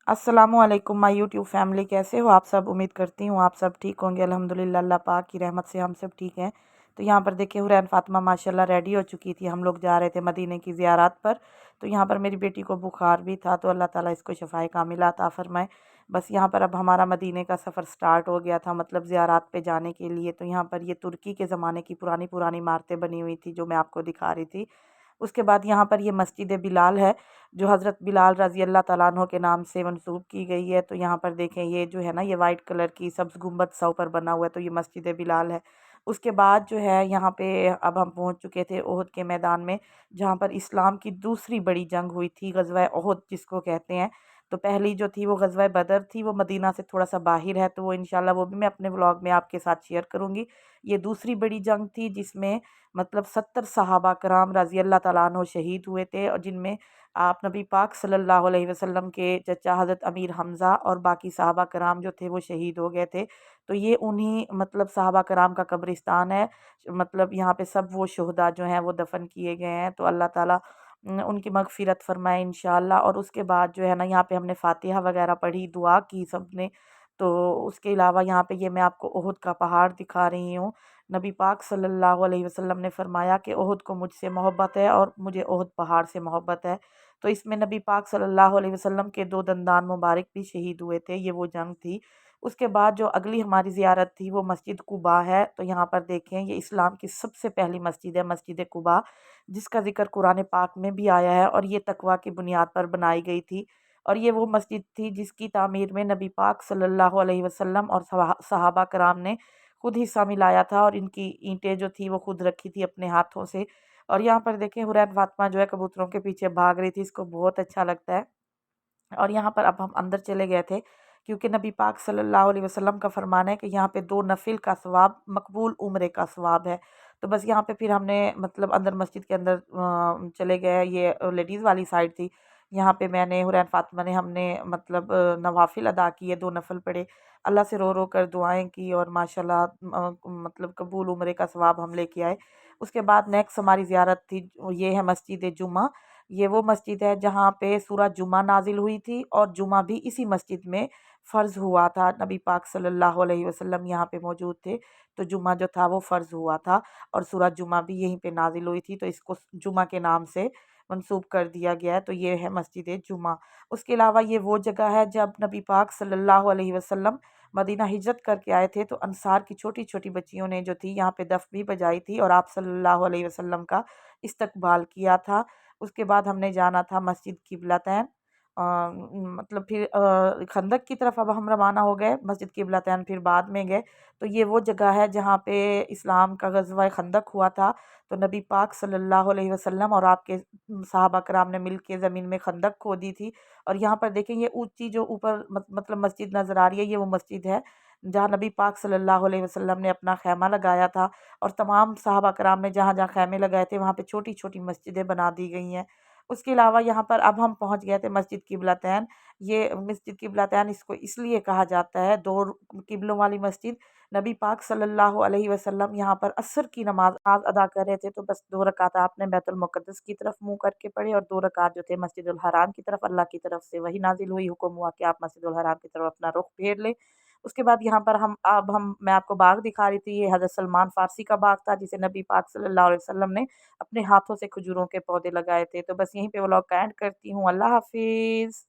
अस्सलामुअलैकुम my YouTube family, कैसे हो आप सब। उम्मीद करती हूँ आप सब ठीक होंगे। अल्हम्दुलिल्लाह, अल्लाह पाक की रहमत से हम सब ठीक हैं। तो यहाँ पर देखिए हुरैन फ़ातिमा माशाल्लाह रेडी हो चुकी थी। हम लोग जा रहे थे मदीने की ज़ियारत पर। तो यहाँ पर मेरी बेटी को बुखार भी था, तो अल्लाह ताला इसको शफ़ाए कामिला अता फ़रमाए। बस यहाँ पर अब हमारा मदीने का सफ़र स्टार्ट हो गया था, मतलब ज़ियारत पे जाने के लिए। तो यहाँ पर ये तुर्की के ज़माने की पुरानी पुरानी इमारतें बनी हुई थी, जो मैं आपको दिखा रही थी। उसके बाद यहाँ पर ये मस्जिद बिलाल है, जो हज़रत बिलाल रज़ी अल्लाह तआला अन्हो के नाम से मंसूब की गई है। तो यहाँ पर देखें, ये जो है ना, ये वाइट कलर की सब्ज़ गुंबद सा ऊपर बना हुआ है, तो ये मस्जिद बिलाल है। उसके बाद जो है यहाँ पे अब हम पहुँच चुके थे ओहद के मैदान में, जहाँ पर इस्लाम की दूसरी बड़ी जंग हुई थी, ग़ज़वा ओहद जिसको कहते हैं। तो पहली जो थी वो ग़ज़वा बदर थी, वो मदीना से थोड़ा सा बाहर है, तो वो इंशाल्लाह वो भी मैं अपने व्लॉग में आपके साथ शेयर करूँगी। ये दूसरी बड़ी जंग थी, जिसमें मतलब 70 सहाबा कराम रज़ी अल्लाह तआला अन्हो शहीद हुए थे, और जिनमें आप नबी पाक सल्लल्लाहु अलैहि वसल्लम के चचा हज़रत अमीर हमज़ा और बाकी सहाबा कराम जो थे वो शहीद हो गए थे। तो ये उन्हीं मतलब सहाबा कराम का कब्रिस्तान है। मतलब यहाँ पे सब वो शुहदा जो हैं वो दफन किए गए हैं। तो अल्लाह ताला उनकी मग़फ़िरत फ़रमाए इंशाअल्लाह। और उसके बाद जो है ना, यहाँ पे हमने फ़ातिहा वगैरह पढ़ी, दुआ की सब ने। तो उसके अलावा यहाँ पे ये मैं आपको ओहद का पहाड़ दिखा रही हूँ। नबी पाक सल्लल्लाहु अलैहि वसल्लम ने फ़रमाया कि ओहद को मुझसे मोहब्बत है और मुझे ओहद पहाड़ से मोहब्बत है। तो इसमें नबी पाक सल्लल्लाहु अलैहि वसल्लम के 2 दंदान मुबारक भी शहीद हुए थे, ये वो जंग थी। उसके बाद जो अगली हमारी ज़ियारत थी वो मस्जिद कुबा है। तो यहाँ पर देखें, ये इस्लाम की सबसे पहली मस्जिद है, मस्जिद कुबा, जिसका ज़िक्र कुरान पाक में भी आया है, और ये तकवा की बुनियाद पर बनाई गई थी। और ये वो मस्जिद थी जिसकी तामीर में नबी पाक सल्लल्लाहु अलैहि वसल्लम और सहाबा कराम ने खुद हिस्सा मिलाया था, और इनकी ईंटें जो थी वो खुद रखी थी अपने हाथों से। और यहाँ पर देखें, हुरैन फातिमा जो है कबूतरों के पीछे भाग रही थी, इसको बहुत अच्छा लगता है। और यहाँ पर अब हम अंदर चले गए थे, क्योंकि नबी पाक सल्लल्लाहु अलैहि वसल्लम का फरमान है कि यहाँ पे 2 नफिल का सवाब मकबूल उम्रे का सवाब है। तो बस यहाँ पे फिर हमने मतलब अंदर मस्जिद के अंदर चले गए। ये लेडीज़ वाली साइड थी। यहाँ पे मैंने हुरैन फातिमा ने हमने मतलब नवाफिल अदा किए, 2 नफल पढ़े, अल्लाह से रो रो कर दुआएं की, और माशाल्लाह मतलब कबूल उम्रे का सवाब हम लेके आए। उसके बाद नेक्स्ट हमारी ज़ियारत थी, ये है मस्जिद जुमा। ये वो मस्जिद है जहाँ पे सूरह जुमा नाजिल हुई थी, और जुमा भी इसी मस्जिद में फ़र्ज़ हुआ था। नबी पाक सल्लल्लाहु अलैहि वसल्लम यहाँ पे मौजूद थे, तो जुमा जो था वो फ़र्ज़ हुआ था, और सूरह जुमा भी यहीं पे नाजिल हुई थी, तो इसको जुमा के नाम से मंसूब कर दिया गया है। तो ये है मस्जिद जुमा। उसके अलावा ये वो जगह है जब नबी पाक सल्लल्लाहु अलैहि वसल्लम मदीना हिजरत करके आए थे, तो अंसार की छोटी छोटी बच्चियों ने जो थी यहाँ पे दफ भी बजाई थी, और आप सल्लल्लाहु अलैहि वसल्लम का इस्तकबाल किया था। उसके बाद हमने जाना था मस्जिद किबलतैन। मतलब फिर खंदक की तरफ अब हम रवाना हो गए, मस्जिद किबलतैन फिर बाद में गए। तो ये वो जगह है जहाँ पे इस्लाम का ग़ज़वा खंदक हुआ था। तो नबी पाक सल्लल्लाहु अलैहि वसल्लम और आपके सहाबा कराम ने मिल के ज़मीन में खंदक खोदी थी। और यहाँ पर देखें, ये ऊंची जो ऊपर मतलब मस्जिद नज़र आ रही है, ये वो मस्जिद है जहाँ नबी पाक सल्लल्लाहु अलैहि वसल्लम ने अपना खैमा लगाया था। और तमाम सहाबा कराम ने जहाँ जहाँ खैमे लगाए थे, वहाँ पे छोटी छोटी मस्जिदें बना दी गई हैं। उसके अलावा यहाँ पर अब हम पहुँच गए थे मस्जिद किबलतैन। ये मस्जिद किबलतैन इसको इसलिए कहा जाता है, दो किबलों वाली मस्जिद। नबी पाक सल्लल्लाहु अलैहि वसल्लम यहाँ पर असर की नमाज आज अदा कर रहे थे, तो बस 2 रकात आपने बैतुल मुक़द्दस की तरफ मुँह करके पढ़े, और 2 रकात जो थे मस्जिदुल हराम की तरफ, अल्लाह की तरफ से वही नाज़िल हुई, हुक्म हुआ कि आप मस्जिदुल हराम की तरफ अपना रुख फेर लें। उसके बाद यहाँ पर हम मैं आपको बाग दिखा रही थी, ये हज़रत सलमान फ़ारसी का बाग था, जिसे नबी पाक सल्लल्लाहु अलैहि वसल्लम ने अपने हाथों से खजूरों के पौधे लगाए थे। तो बस यहीं पे व्लॉग का एंड करती हूँ। अल्लाह हाफ़िज़।